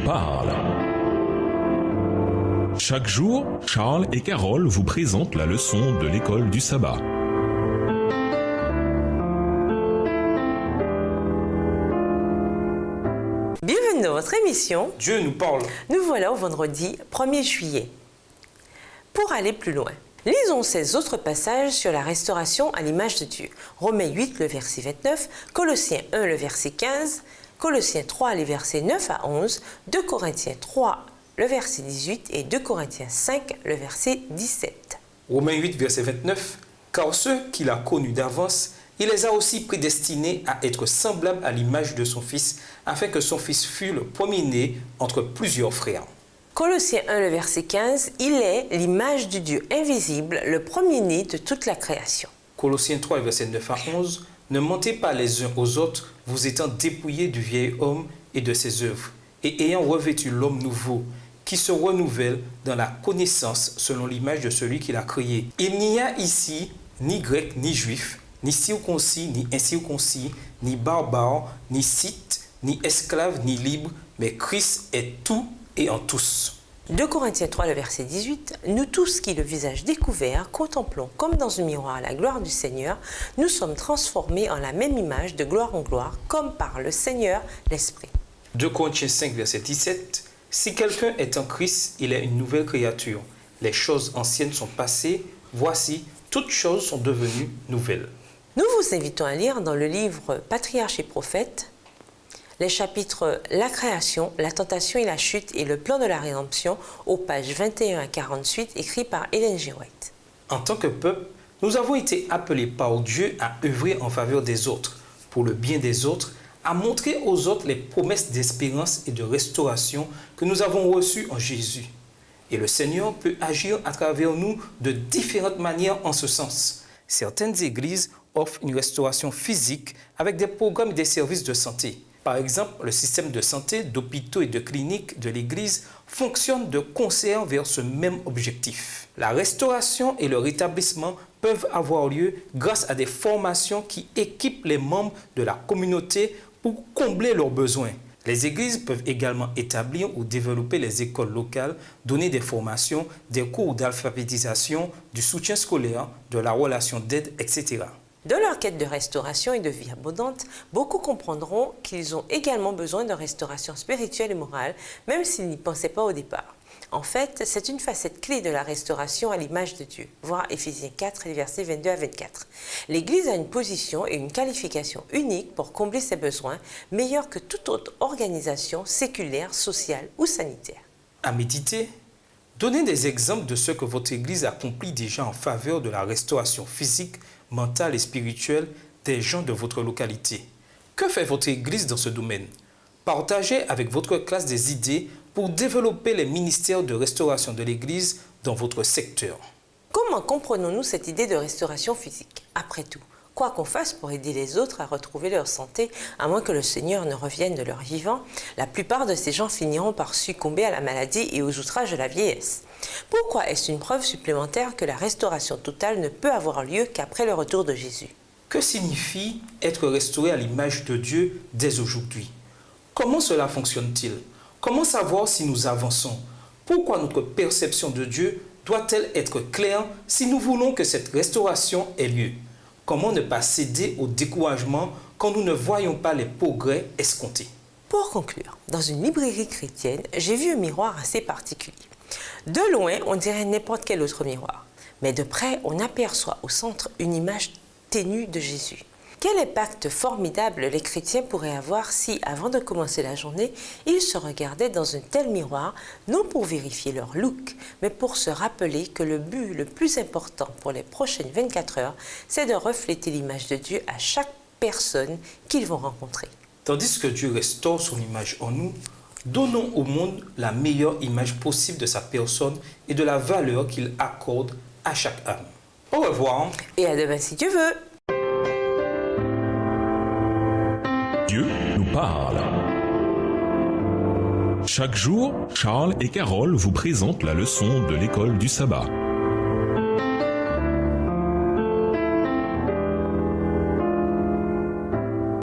parle. Chaque jour, Charles et Carole vous présentent la leçon de l'école du sabbat. Bienvenue dans votre émission Dieu nous parle. Nous voilà au vendredi 1er juillet. Pour aller plus loin, lisons ces autres passages sur la restauration à l'image de Dieu. Romains 8, le verset 29, Colossiens 1, le verset 15, Colossiens 3, les versets 9 à 11, 2 Corinthiens 3, le verset 18 et 2 Corinthiens 5, le verset 17. Romains 8, verset 29. Car ceux qu'il a connus d'avance, il les a aussi prédestinés à être semblables à l'image de son Fils, afin que son Fils fût le premier-né entre plusieurs frères. Colossiens 1, le verset 15, il est l'image du Dieu invisible, le premier-né de toute la création. Colossiens 3, verset 9 à 11. Ne mentez pas les uns aux autres, vous étant dépouillés du vieil homme et de ses œuvres, et ayant revêtu l'homme nouveau, qui se renouvelle dans la connaissance selon l'image de celui qui l'a créé. Il n'y a ici ni grec ni juif, ni circoncis ni incirconcis, ni barbare, ni scythe, ni esclave, ni libre, mais Christ est tout et en tous. 2 Corinthiens 3, le verset 18, « Nous tous qui, le visage découvert, contemplons comme dans un miroir la gloire du Seigneur, nous sommes transformés en la même image de gloire en gloire, comme par le Seigneur l'Esprit. » 2 Corinthiens 5, verset 17, « Si quelqu'un est en Christ, il est une nouvelle créature. Les choses anciennes sont passées, voici, toutes choses sont devenues nouvelles. » Nous vous invitons à lire dans le livre « Patriarches et prophètes » les chapitres « La création, la tentation et la chute et le plan de la rédemption » aux pages 21 à 48, écrits par Ellen G. White. En tant que peuple, nous avons été appelés par Dieu à œuvrer en faveur des autres, pour le bien des autres, à montrer aux autres les promesses d'espérance et de restauration que nous avons reçues en Jésus. Et le Seigneur peut agir à travers nous de différentes manières en ce sens. Certaines églises offrent une restauration physique avec des programmes et des services de santé. Par exemple, le système de santé, d'hôpitaux et de cliniques de l'Église fonctionne de concert vers ce même objectif. La restauration et le rétablissement peuvent avoir lieu grâce à des formations qui équipent les membres de la communauté pour combler leurs besoins. Les églises peuvent également établir ou développer les écoles locales, donner des formations, des cours d'alphabétisation, du soutien scolaire, de la relation d'aide, etc. Dans leur quête de restauration et de vie abondante, beaucoup comprendront qu'ils ont également besoin de restauration spirituelle et morale, même s'ils n'y pensaient pas au départ. En fait, c'est une facette clé de la restauration à l'image de Dieu. Voir Éphésiens 4, les versets 22 à 24. L'Église a une position et une qualification unique pour combler ses besoins, meilleure que toute autre organisation séculaire, sociale ou sanitaire. À méditer, donnez des exemples de ce que votre Église accomplit déjà en faveur de la restauration physique, mentale et spirituelle des gens de votre localité. Que fait votre Église dans ce domaine? Partagez avec votre classe des idées pour développer les ministères de restauration de l'Église dans votre secteur. Comment comprenons-nous cette idée de restauration physique? Après tout, quoi qu'on fasse pour aider les autres à retrouver leur santé, à moins que le Seigneur ne revienne de leur vivant, la plupart de ces gens finiront par succomber à la maladie et aux outrages de la vieillesse. Pourquoi est-ce une preuve supplémentaire que la restauration totale ne peut avoir lieu qu'après le retour de Jésus? Que signifie être restauré à l'image de Dieu dès aujourd'hui? Comment cela fonctionne-t-il? Comment savoir si nous avançons? Pourquoi notre perception de Dieu doit-elle être claire si nous voulons que cette restauration ait lieu? Comment ne pas céder au découragement quand nous ne voyons pas les progrès escomptés? Pour conclure, dans une librairie chrétienne, j'ai vu un miroir assez particulier. De loin, on dirait n'importe quel autre miroir, mais de près, on aperçoit au centre une image ténue de Jésus. Quel impact formidable les chrétiens pourraient avoir si, avant de commencer la journée, ils se regardaient dans un tel miroir, non pour vérifier leur look, mais pour se rappeler que le but le plus important pour les prochaines 24 heures, c'est de refléter l'image de Dieu à chaque personne qu'ils vont rencontrer. Tandis que Dieu restaure son image en nous, donnons au monde la meilleure image possible de sa personne et de la valeur qu'il accorde à chaque âme. Au revoir. Et à demain si Dieu veut. Dieu nous parle. Chaque jour, Charles et Carole vous présentent la leçon de l'école du sabbat.